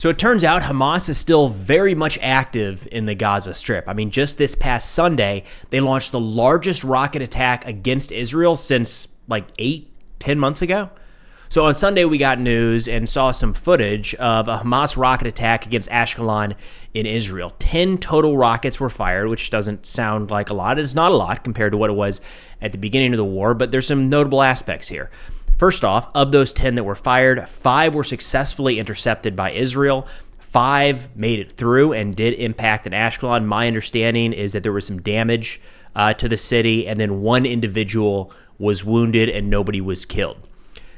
So it turns out Hamas is still very much active in the Gaza Strip. I mean, just this past Sunday, they launched the largest rocket attack against Israel since like 8-10 months ago. So on Sunday, we got news and saw some footage of a Hamas rocket attack against Ashkelon in Israel. 10 total rockets were fired, which doesn't sound like a lot. It's not a lot compared to what it was at the beginning of the war, but there's some notable aspects here. First off, of those 10 that were fired, 5 were successfully intercepted by Israel. 5 made it through and did impact in Ashkelon. My understanding is that there was some damage to the city, and then 1 individual was wounded and nobody was killed.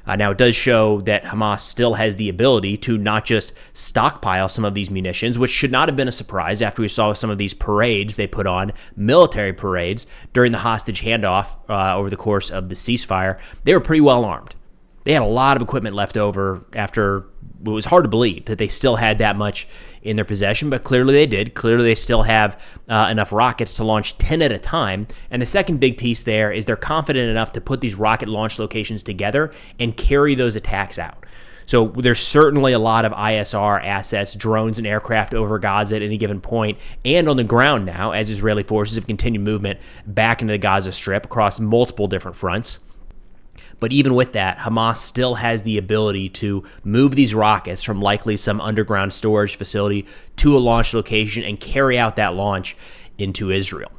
Now, it does show that Hamas still has the ability to not just stockpile some of these munitions, which should not have been a surprise after we saw some of these parades they put on, military parades, during the hostage handoff over the course of the ceasefire. They were pretty well armed. They had a lot of equipment left over after it was hard to believe that they still had that much in their possession, but clearly they did. Clearly they still have enough rockets to launch 10 at a time. And the second big piece there is they're confident enough to put these rocket launch locations together and carry those attacks out. So there's certainly a lot of ISR assets, drones and aircraft over Gaza at any given point, and on the ground now as Israeli forces have continued movement back into the Gaza Strip across multiple different fronts. But even with that, Hamas still has the ability to move these rockets from likely some underground storage facility to a launch location and carry out that launch into Israel.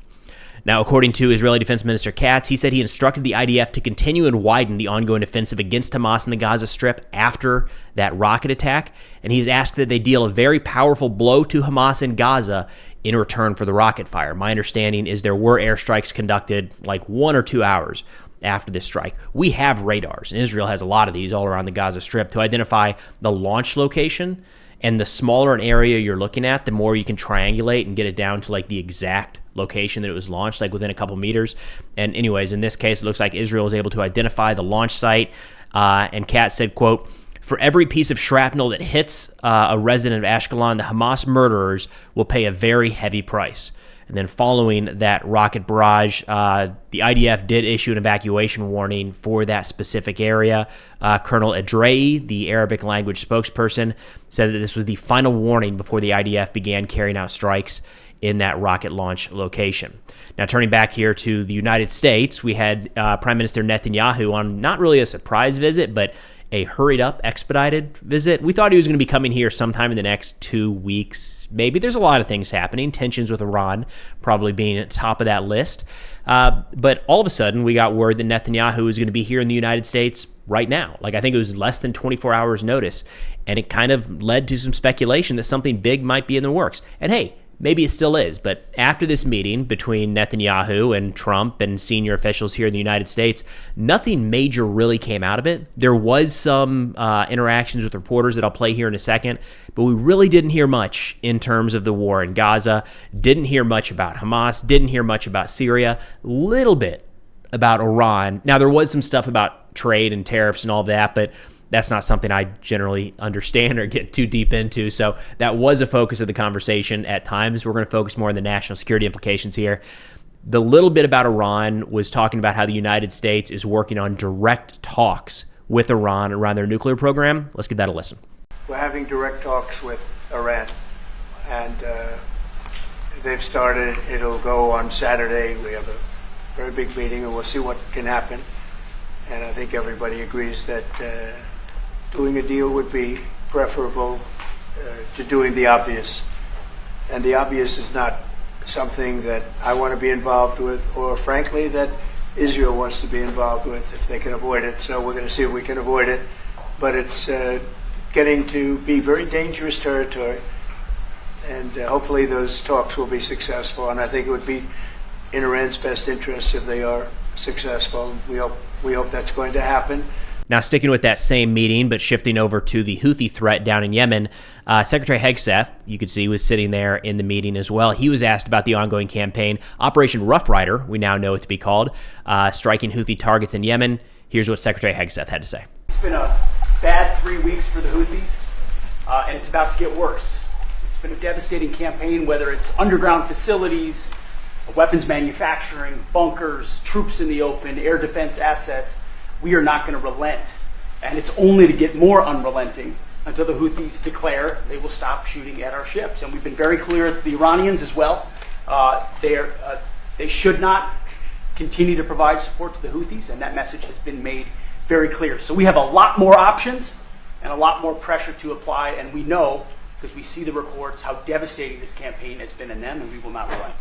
Now, according to Israeli Defense Minister Katz, he said he instructed the IDF to continue and widen the ongoing offensive against Hamas in the Gaza Strip after that rocket attack, and he's asked that they deal a very powerful blow to Hamas in Gaza in return for the rocket fire. My understanding is there were airstrikes conducted like 1 or 2 hours after this strike. We have radars, and Israel has a lot of these all around the Gaza Strip to identify the launch location, and the smaller an area you're looking at, the more you can triangulate and get it down to like the exact location that it was launched, like within a couple meters. And anyways, in this case, it looks like Israel was able to identify the launch site, and Katz said, quote, "For every piece of shrapnel that hits a resident of Ashkelon, the Hamas murderers will pay a very heavy price." And then following that rocket barrage, the IDF did issue an evacuation warning for that specific area. Colonel Adrei, the Arabic language spokesperson, said that this was the final warning before the IDF began carrying out strikes in that rocket launch location. Now, turning back here to the United States, we had Prime Minister Netanyahu on not really a surprise visit, but a hurried-up, expedited visit. We thought he was going to be coming here sometime in the next 2 weeks. Maybe there's a lot of things happening. Tensions with Iran probably being at the top of that list. But all of a sudden, we got word that Netanyahu is going to be here in the United States right now. Like, I think it was less than 24 hours notice. And it kind of led to some speculation that something big might be in the works. And hey, maybe it still is, but after this meeting between Netanyahu and Trump and senior officials here in the United States, nothing major really came out of it. There was some interactions with reporters that I'll play here in a second, but we really didn't hear much in terms of the war in Gaza, didn't hear much about Hamas, didn't hear much about Syria, little bit about Iran. Now, there was some stuff about trade and tariffs and all that, but that's not something I generally understand or get too deep into. So that was a focus of the conversation at times. We're going to focus more on the national security implications here. The little bit about Iran was talking about how the United States is working on direct talks with Iran around their nuclear program. Let's give that a listen. We're having direct talks with Iran, and they've started. It'll go on Saturday. We have a very big meeting, and we'll see what can happen. And I think everybody agrees that doing a deal would be preferable to doing the obvious. And the obvious is not something that I want to be involved with, or frankly, that Israel wants to be involved with if they can avoid it. So we're going to see if we can avoid it. But it's getting to be very dangerous territory. And hopefully those talks will be successful. And I think it would be in Iran's best interest if they are successful. We hope that's going to happen. Now, sticking with that same meeting, but shifting over to the Houthi threat down in Yemen, Secretary Hegseth, you could see, was sitting there in the meeting as well. He was asked about the ongoing campaign, Operation Rough Rider, we now know it to be called, striking Houthi targets in Yemen. Here's what Secretary Hegseth had to say. It's been a bad 3 weeks for the Houthis, and it's about to get worse. It's been a devastating campaign, whether it's underground facilities, weapons manufacturing, bunkers, troops in the open, air defense assets. We are not going to relent, and it's only to get more unrelenting until the Houthis declare they will stop shooting at our ships. And we've been very clear to the Iranians as well. They should not continue to provide support to the Houthis, and that message has been made very clear. So we have a lot more options and a lot more pressure to apply, and we know, because we see the reports, how devastating this campaign has been in them, and we will not relent.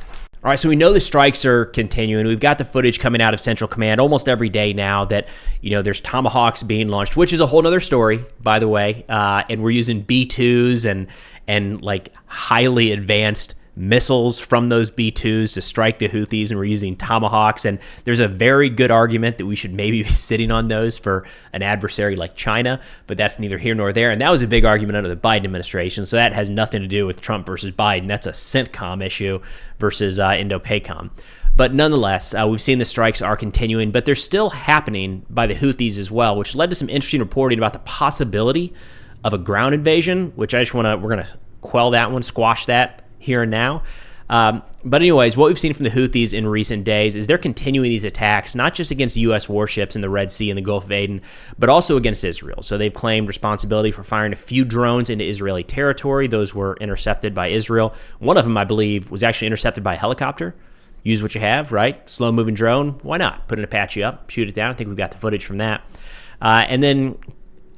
All right, so we know the strikes are continuing. We've got the footage coming out of Central Command almost every day now that, there's Tomahawks being launched, which is a whole other story, by the way. And we're using B-2s and like highly advanced missiles from those B-2s to strike the Houthis, and we're using Tomahawks. And there's a very good argument that we should maybe be sitting on those for an adversary like China, but that's neither here nor there. And that was a big argument under the Biden administration, so that has nothing to do with Trump versus Biden. That's a CENTCOM issue versus Indo-PACOM. But nonetheless, we've seen the strikes are continuing, but they're still happening by the Houthis as well, which led to some interesting reporting about the possibility of a ground invasion, which we're going to quell that one, squash that here and now. But anyways, what we've seen from the Houthis in recent days is they're continuing these attacks, not just against U.S. warships in the Red Sea and the Gulf of Aden, but also against Israel. So they've claimed responsibility for firing a few drones into Israeli territory. Those were intercepted by Israel. One of them, I believe, was actually intercepted by a helicopter. Use what you have, right? Slow-moving drone. Why not? Put an Apache up, shoot it down. I think we've got the footage from that. And then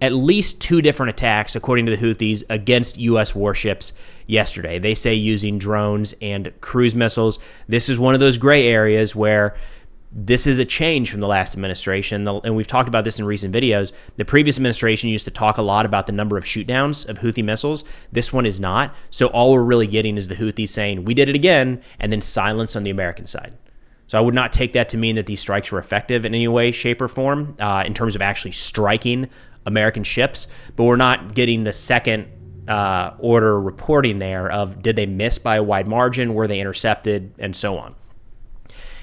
at least 2 different attacks, according to the Houthis, against U.S. warships yesterday. They say using drones and cruise missiles. This is one of those gray areas where this is a change from the last administration, and we've talked about this in recent videos. The previous administration used to talk a lot about the number of shoot-downs of Houthi missiles. This one is not. So all we're really getting is the Houthis saying, we did it again, and then silence on the American side. So I would not take that to mean that these strikes were effective in any way, shape, or form in terms of actually striking American ships, but we're not getting the second order reporting there of did they miss by a wide margin, were they intercepted, and so on.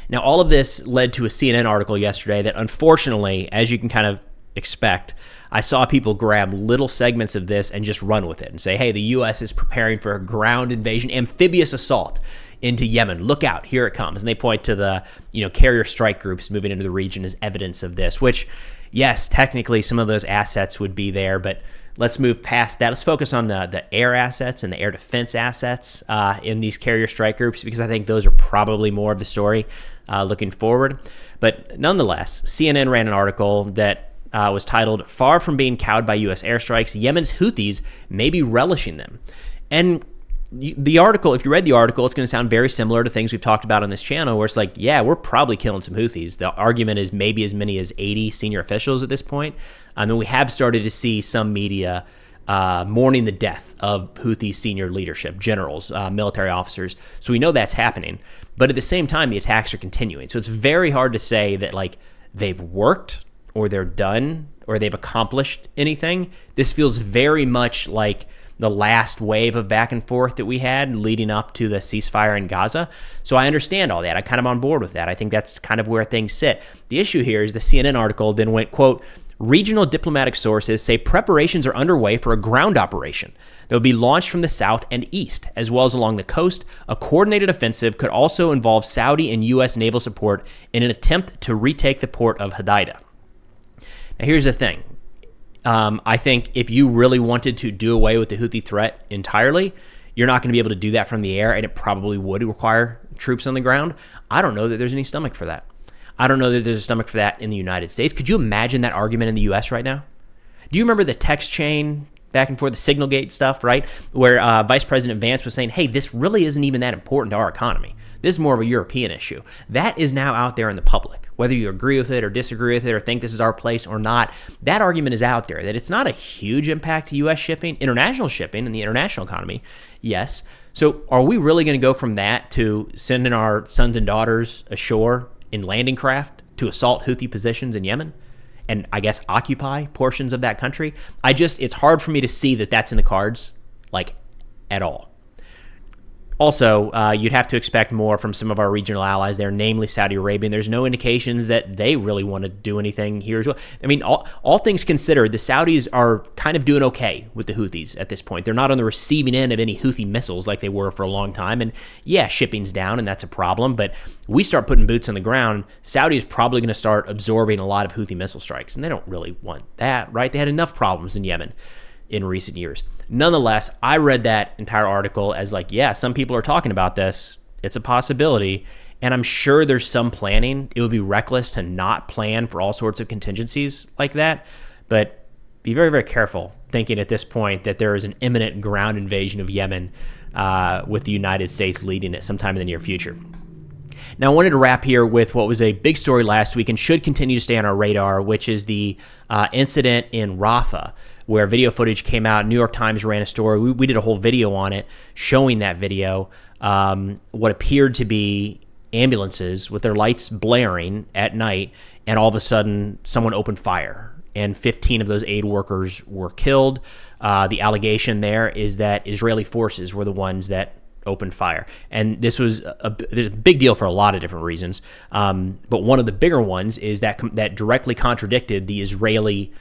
Now, all of this led to a CNN article yesterday that, unfortunately, as you can kind of expect, I saw people grab little segments of this and just run with it and say, hey, the U.S. is preparing for a ground invasion, amphibious assault into Yemen. Look out, here it comes. And they point to the carrier strike groups moving into the region as evidence of this, which, yes, technically some of those assets would be there, but let's move past that. Let's focus on the air assets and the air defense assets in these carrier strike groups, because I think those are probably more of the story looking forward. But nonetheless, CNN ran an article that was titled, "Far from being cowed by U.S. airstrikes, Yemen's Houthis may be relishing them." And the article, if you read the article, it's going to sound very similar to things we've talked about on this channel, where it's like, yeah, we're probably killing some Houthis. The argument is maybe as many as 80 senior officials at this point. And we have started to see some media mourning the death of Houthi senior leadership, generals, military officers. So we know that's happening. But at the same time, the attacks are continuing. So it's very hard to say that like they've worked or they're done or they've accomplished anything. This feels very much like the last wave of back and forth that we had leading up to the ceasefire in Gaza. So I understand all that. I'm kind of on board with that. I think that's kind of where things sit. The issue here is the CNN article then went, quote, "Regional diplomatic sources say preparations are underway for a ground operation that will be launched from the south and east, as well as along the coast. A coordinated offensive could also involve Saudi and U.S. naval support in an attempt to retake the port of Hodeidah." Now, here's the thing. I think if you really wanted to do away with the Houthi threat entirely, you're not going to be able to do that from the air, and it probably would require troops on the ground. I don't know that there's any stomach for that. I don't know that there's a stomach for that in the United States. Could you imagine that argument in the U.S. right now? Do you remember the text chain back and forth, the Signalgate stuff, right, where Vice President Vance was saying, hey, this really isn't even that important to our economy. This is more of a European issue. That is now out there in the public. Whether you agree with it or disagree with it or think this is our place or not, that argument is out there, that it's not a huge impact to U.S. shipping, international shipping, and the international economy. Yes. So are we really going to go from that to sending our sons and daughters ashore in landing craft to assault Houthi positions in Yemen and I guess occupy portions of that country? It's hard for me to see that that's in the cards, like, at all. Also, you'd have to expect more from some of our regional allies there, namely Saudi Arabia. And there's no indications that they really want to do anything here as well. I mean, all things considered, the Saudis are kind of doing okay with the Houthis at this point. They're not on the receiving end of any Houthi missiles like they were for a long time. And yeah, shipping's down, and that's a problem. But we start putting boots on the ground, Saudi is probably going to start absorbing a lot of Houthi missile strikes. And they don't really want that, right? They had enough problems in Yemen. in recent years. Nonetheless, I read that entire article as like, yeah, some people are talking about this. It's a possibility. And I'm sure there's some planning. It would be reckless to not plan for all sorts of contingencies like that. But be very, very careful thinking at this point that there is an imminent ground invasion of Yemen with the United States leading it sometime in the near future. Now, I wanted to wrap here with what was a big story last week and should continue to stay on our radar, which is the incident in Rafah, where video footage came out. New York Times ran a story. We did a whole video on it showing that video, what appeared to be ambulances with their lights blaring at night, and all of a sudden someone opened fire, and 15 of those aid workers were killed. The allegation there is that Israeli forces were the ones that opened fire. And this was there's a big deal for a lot of different reasons. But one of the bigger ones is that directly contradicted the Israeli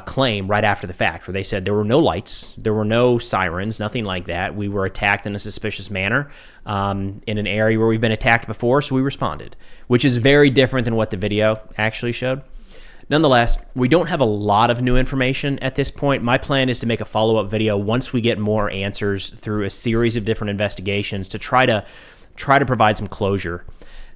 claim right after the fact, where they said there were no lights, there were no sirens, nothing like that. We were attacked in a suspicious manner in an area where we've been attacked before, so we responded, which is very different than what the video actually showed. Nonetheless, we don't have a lot of new information at this point. My plan is to make a follow-up video once we get more answers through a series of different investigations to try to provide some closure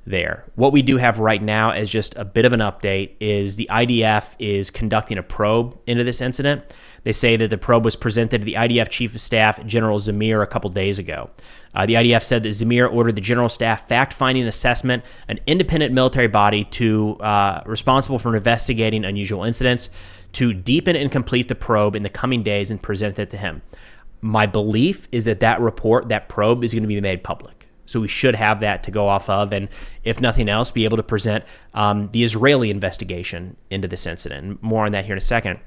there. What we do have right now as just a bit of an update is the IDF is conducting a probe into this incident. They say that the probe was presented to the IDF Chief of Staff, General Zamir, a couple days ago. The IDF said that Zamir ordered the General Staff Fact-Finding Assessment, an independent military body responsible for investigating unusual incidents, to deepen and complete the probe in the coming days and present it to him. My belief is that report, that probe, is going to be made public. So we should have that to go off of, and if nothing else, be able to present the Israeli investigation into this incident. More on that here in a second.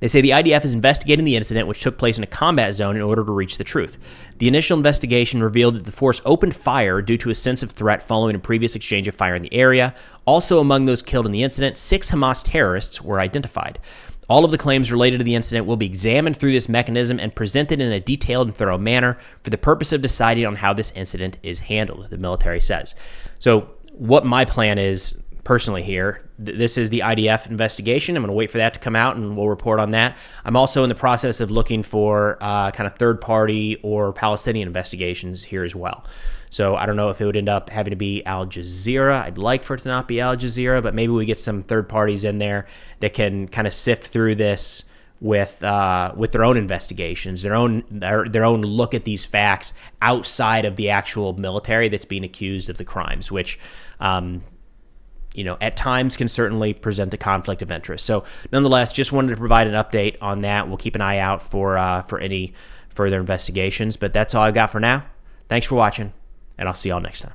They say the IDF is investigating the incident, which took place in a combat zone, in order to reach the truth. The initial investigation revealed that the force opened fire due to a sense of threat following a previous exchange of fire in the area. Also among those killed in the incident, 6 Hamas terrorists were identified. All of the claims related to the incident will be examined through this mechanism and presented in a detailed and thorough manner for the purpose of deciding on how this incident is handled, the military says. So what my plan is personally here, this is the IDF investigation. I'm going to wait for that to come out and we'll report on that. I'm also in the process of looking for kind of third-party or Palestinian investigations here as well. So I don't know if it would end up having to be Al Jazeera. I'd like for it to not be Al Jazeera, but maybe we get some third parties in there that can kind of sift through this with their own investigations, their own look at these facts outside of the actual military that's being accused of the crimes, which at times can certainly present a conflict of interest. So nonetheless, just wanted to provide an update on that. We'll keep an eye out for any further investigations, but that's all I've got for now. Thanks for watching, and I'll see y'all next time.